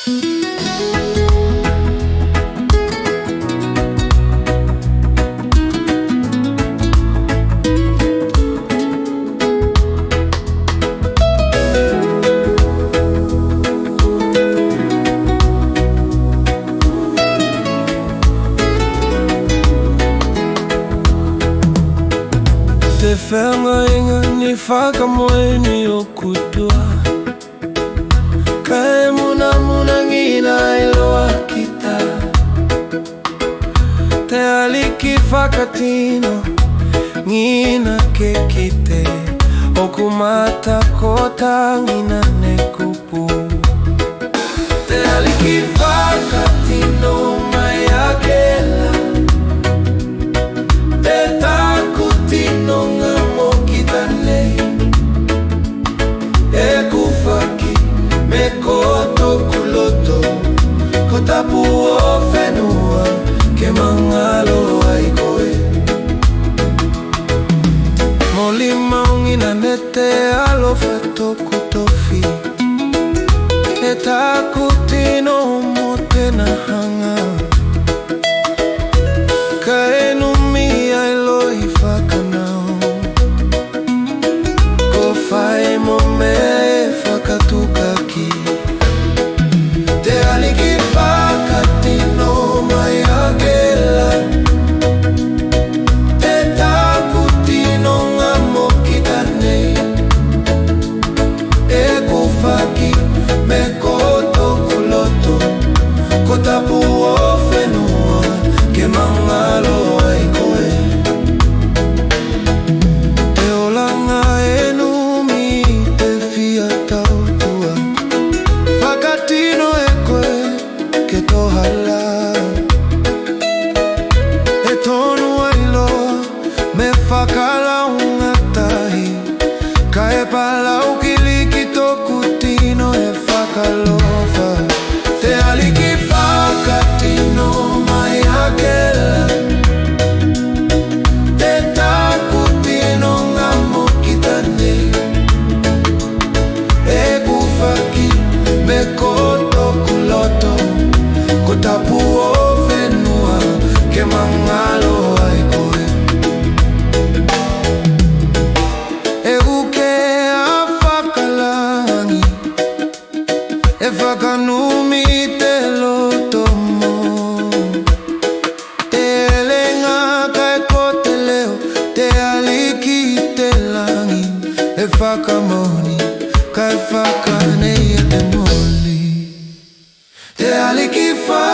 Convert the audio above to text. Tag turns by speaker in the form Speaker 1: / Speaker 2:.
Speaker 1: Te whenga inga ni whakamoe ni o kutua. Kai muna muna ngina i loa kita. Te aliki whakatino ngina ke kite. O kumata kota ngina ne kupu. Te aliki whakatino mai akela. Te takutino ngā mokita nei. E kufaki me koto kuloto. Ko tapu o whenua ke mangalo ai koe. Moli maungina ne te alofa toku tofi. E takutino mo tena hanga. Ka e numi ai lohi whakanau. Ko whae mo me e whakatukaki. Te aliki whakatino mai akela. Te takutino ngā mokita nei. E kufaki me koto kuloto. Ko tapu o whenua ke mangalo ai koe. Te olanga e numi te whia tautua. Whakatino e koe ke tohala. E tonu ai loa me whakalaunga tahi. Ka e palau ki liki toku tino e whakalofa. Te aliki whakatino mai akela. Te takutino ngā mokita nei. E kufaki me koto kuloto. Ko tapu o whenua ke mangalo ai koe. E uke a whakalangi. E whakanumi te loto mo. Te elenga kai ko te leo. Te aliki te langi. E whakamoni kai whakanei e te moli. Te aliki whakamoni.